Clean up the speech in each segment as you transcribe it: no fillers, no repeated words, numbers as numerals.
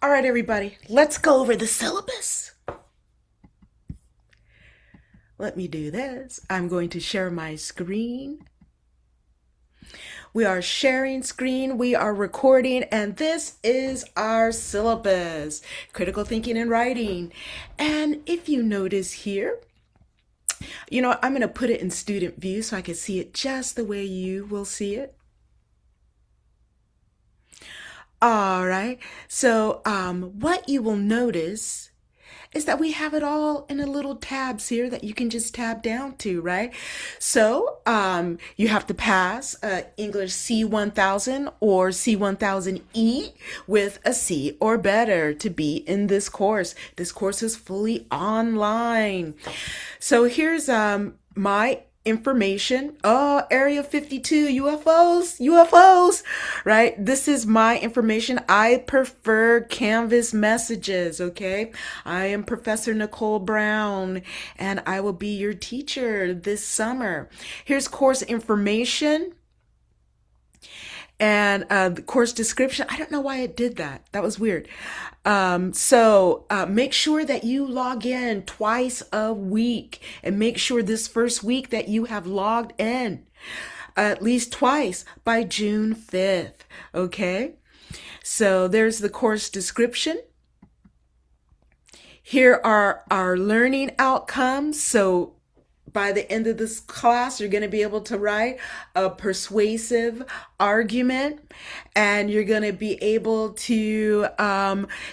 All right, everybody, let's go over the syllabus. Let me do this. I'm going to share my screen. We are sharing screen, we are recording, and this is our syllabus, critical thinking and writing. And if you notice here, I'm going to put it in student view so I can see it just the way you will see it. All right. So what you will notice is that we have it all in a little tabs here that you can just tab down to, right? So you have to pass English C1000 or C1000E with a C or better to be in this course. This course is fully online. So here's my information. Oh, Area 52, UFOs, right? This is my information. I prefer Canvas messages, okay? I am Professor Nicole Brown, and I will be your teacher this summer. Here's course information. And the course description, I don't know why it did that. That was weird. So make sure that you log in twice a week and make sure this first week that you have logged in at least twice by June 5th. Okay. So there's the course description. Here are our learning outcomes. So by the end of this class, you're going to be able to write a persuasive argument, and you're going to be able to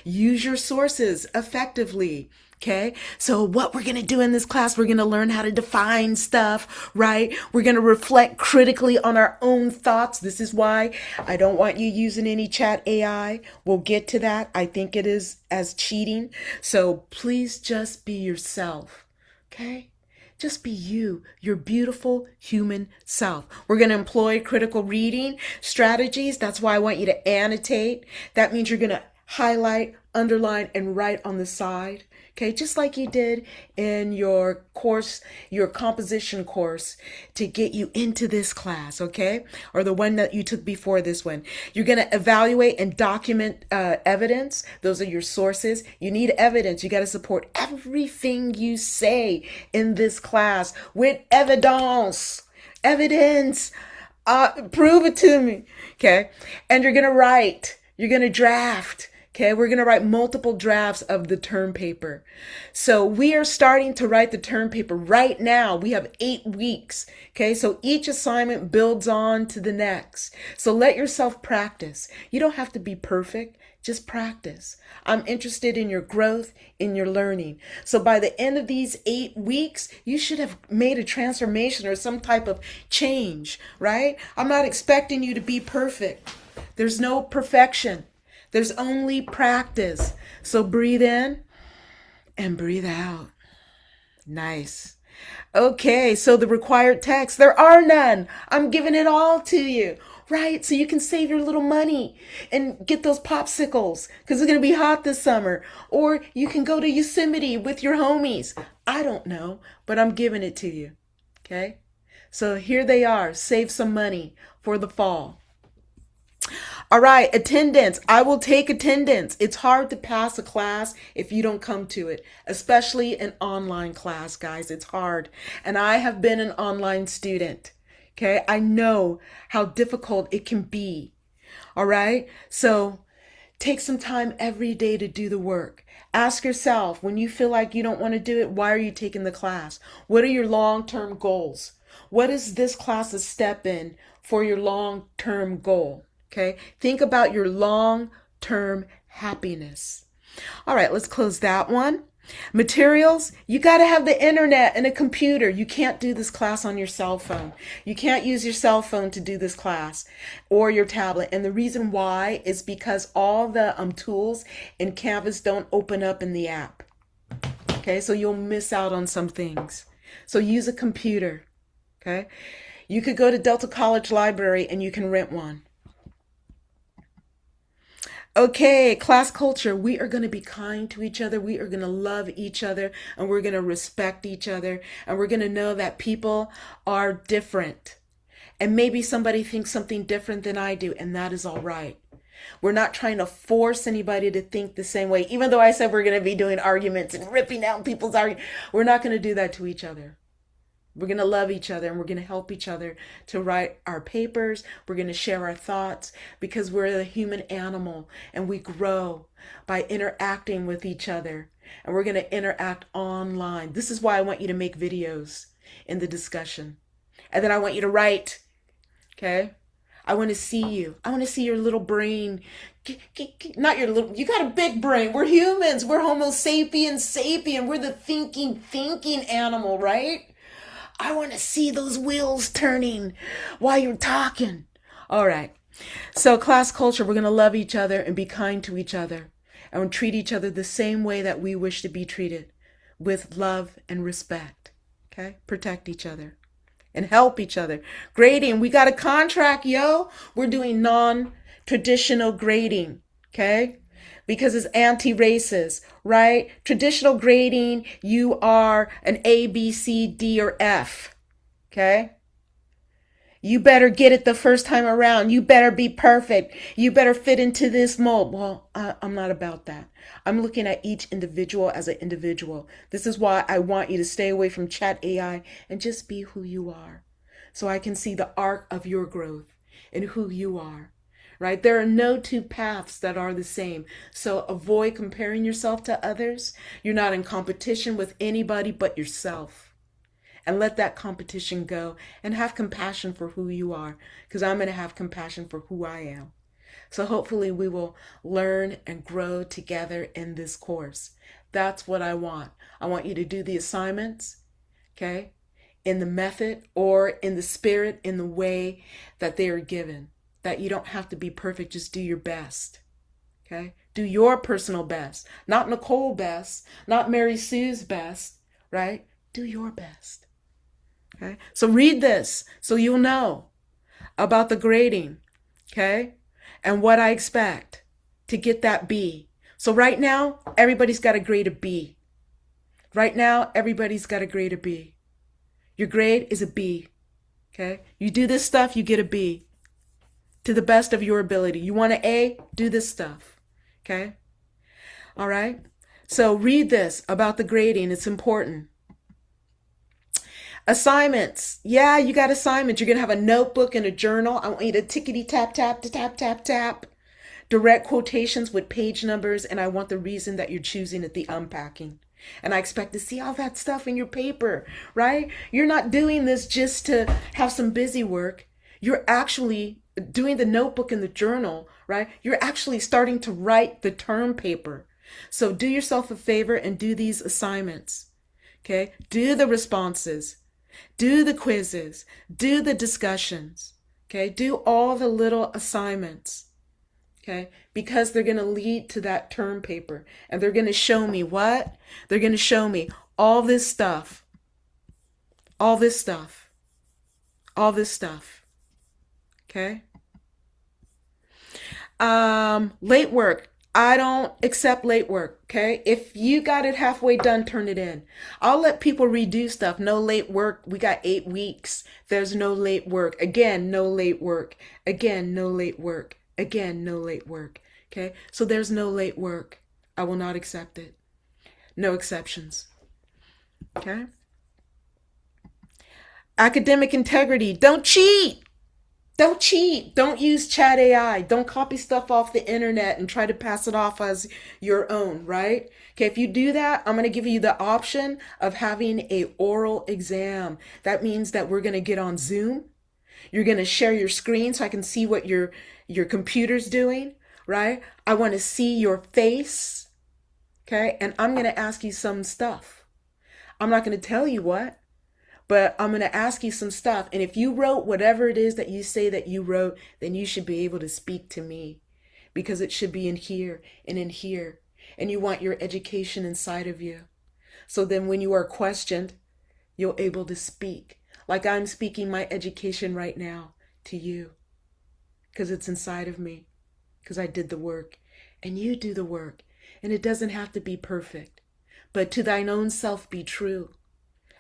use your sources effectively. Okay, so what we're going to do in this class, we're going to learn how to define stuff, right? We're going to reflect critically on our own thoughts. This is why I don't want you using any chat AI. We'll get to that. I think it is as cheating. So please just be yourself, okay? Just be you, your beautiful human self. We're going to employ critical reading strategies. That's why I want you to annotate. That means you're going to highlight, underline, and write on the side. Okay, just like you did in your course, your composition course to get you into this class, okay? Or the one that you took before this one. You're going to evaluate and document evidence. Those are your sources. You need evidence. You got to support everything you say in this class with evidence. Evidence. Prove it to me, okay? And you're going to write. You're going to draft. Okay, we're going to write multiple drafts of the term paper. So we are starting to write the term paper right now. We have 8 weeks. Okay, so each assignment builds on to the next. So let yourself practice. You don't have to be perfect. Just practice. I'm interested in your growth, in your learning. So by the end of these 8 weeks, you should have made a transformation or some type of change, right? I'm not expecting you to be perfect. There's no perfection. There's only practice. So breathe in and breathe out. Nice. Okay, so the required text, there are none. I'm giving it all to you, right? So you can save your little money and get those popsicles because it's going to be hot this summer. Or you can go to Yosemite with your homies. I don't know, but I'm giving it to you. Okay? So here they are. Save some money for the fall. All right, attendance. I will take attendance. It's hard to pass a class if you don't come to it, especially an online class, guys. It's hard. And I have been an online student. Okay, I know how difficult it can be. All right, so take some time every day to do the work. Ask yourself when you feel like you don't want to do it, why are you taking the class? What are your long-term goals? What is this class a step in for your long-term goal? Okay, think about your long-term happiness. All right, let's close that one. Materials, you got to have the internet and a computer. You can't do this class on your cell phone. You can't use your cell phone to do this class or your tablet. And the reason why is because all the tools in Canvas don't open up in the app. Okay, so you'll miss out on some things. So use a computer. Okay, you could go to Delta College Library and you can rent one. Okay, class culture. We are going to be kind to each other. We are going to love each other and we're going to respect each other. And we're going to know that people are different. And maybe somebody thinks something different than I do, and that is all right. We're not trying to force anybody to think the same way. Even though I said we're going to be doing arguments and ripping out people's arguments, we're not going to do that to each other. We're going to love each other and we're going to help each other to write our papers. We're going to share our thoughts because we're a human animal and we grow by interacting with each other. And we're going to interact online. This is why I want you to make videos in the discussion. And then I want you to write. Okay? I want to see you. I want to see your little brain. Not your little, you got a big brain. We're humans. We're Homo sapiens sapien. We're the thinking animal, right? I want to see those wheels turning while you're talking. All right. So class culture, we're going to love each other and be kind to each other and treat each other the same way that we wish to be treated, with love and respect. Okay? Protect each other and help each other. Grading, we got a contract, yo. We're doing non-traditional grading. Okay? Because it's anti-racist, right? Traditional grading, you are an A, B, C, D, or F, okay? You better get it the first time around. You better be perfect. You better fit into this mold. Well, I'm not about that. I'm looking at each individual as an individual. This is why I want you to stay away from chat AI and just be who you are, so I can see the arc of your growth and who you are. Right? There are no two paths that are the same. So avoid comparing yourself to others. You're not in competition with anybody but yourself. And let that competition go and have compassion for who you are, because I'm going to have compassion for who I am. So hopefully we will learn and grow together in this course. That's what I want. I want you to do the assignments, okay, in the method or in the spirit, in the way that they are given. That you don't have to be perfect, just do your best, okay? Do your personal best, not Nicole best, not Mary Sue's best, right? Do your best, okay? So read this so you'll know about the grading, okay? And what I expect to get that B. So right now, everybody's got a grade of B. Right now, everybody's got a grade of B. Your grade is a B, okay? You do this stuff, you get a B. To the best of your ability. You want an A? Do this stuff. Okay? All right? So read this about the grading. It's important. Assignments. Yeah, you got assignments. You're going to have a notebook and a journal. I want you to tickety tap, tap, to tap, tap, tap. Direct quotations with page numbers. And I want the reason that you're choosing at the unpacking. And I expect to see all that stuff in your paper, right? You're not doing this just to have some busy work. You're actually doing the notebook and the journal, right? You're actually starting to write the term paper. So do yourself a favor and do these assignments, okay? Do the responses, do the quizzes, do the discussions, okay? Do all the little assignments, okay? Because they're going to lead to that term paper. And they're going to show me what? They're going to show me all this stuff, all this stuff, all this stuff. Okay. Late work. I don't accept late work. Okay. If you got it halfway done, turn it in. I'll let people redo stuff. No late work. We got 8 weeks. There's no late work. Again, no late work. Again, no late work. Again, no late work. Okay. So there's no late work. I will not accept it. No exceptions. Okay. Academic integrity. Don't cheat. Don't cheat. Don't use chat AI. Don't copy stuff off the internet and try to pass it off as your own, right? Okay, if you do that, I'm going to give you the option of having a oral exam. That means that we're going to get on Zoom. You're going to share your screen so I can see what your computer's doing, right? I want to see your face, okay? And I'm going to ask you some stuff. I'm not going to tell you what. But I'm going to ask you some stuff. And if you wrote whatever it is that you say that you wrote, then you should be able to speak to me, because it should be in here and in here. And you want your education inside of you. So then when you are questioned, you're able to speak. Like I'm speaking my education right now to you, because it's inside of me, because I did the work. And you do the work. And it doesn't have to be perfect. But to thine own self be true.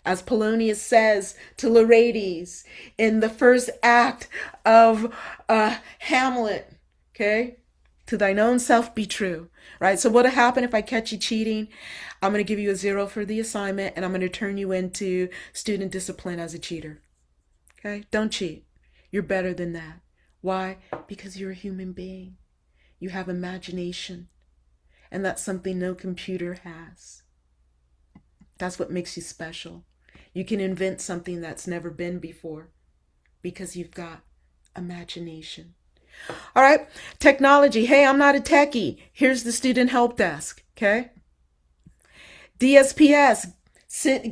As Polonius says to Laertes in the first act of Hamlet, okay? To thine own self be true, right? So what'll happen if I catch you cheating? I'm going to give you a 0 for the assignment, and I'm going to turn you into student discipline as a cheater. Okay? Don't cheat. You're better than that. Why? Because you're a human being. You have imagination, and that's something no computer has. That's what makes you special. You can invent something that's never been before because you've got imagination. All right, technology. Hey, I'm not a techie. Here's the student help desk, okay? DSPS,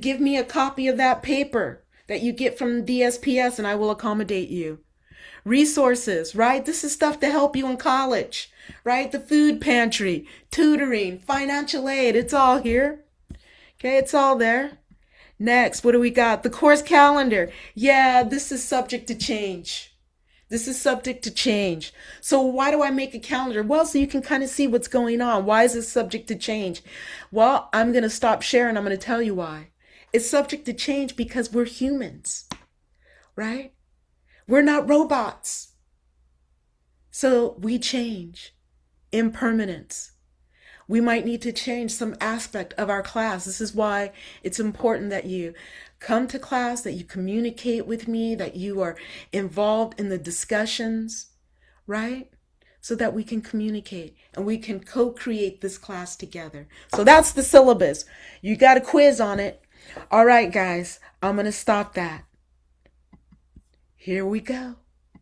give me a copy of that paper that you get from DSPS and I will accommodate you. Resources, right? This is stuff to help you in college, right? The food pantry, tutoring, financial aid, it's all here. Okay, it's all there. Next, what do we got? The course calendar. Yeah, this is subject to change. This is subject to change. So why do I make a calendar? Well, so you can kind of see what's going on. Why is this subject to change? Well, I'm going to stop sharing. I'm going to tell you why. It's subject to change because we're humans, right? We're not robots. So we change. Impermanence. We might need to change some aspect of our class. This is why it's important that you come to class, that you communicate with me, that you are involved in the discussions, right? So that we can communicate and we can co-create this class together. So that's the syllabus. You got a quiz on it. All right, guys, I'm going to stop that. Here we go.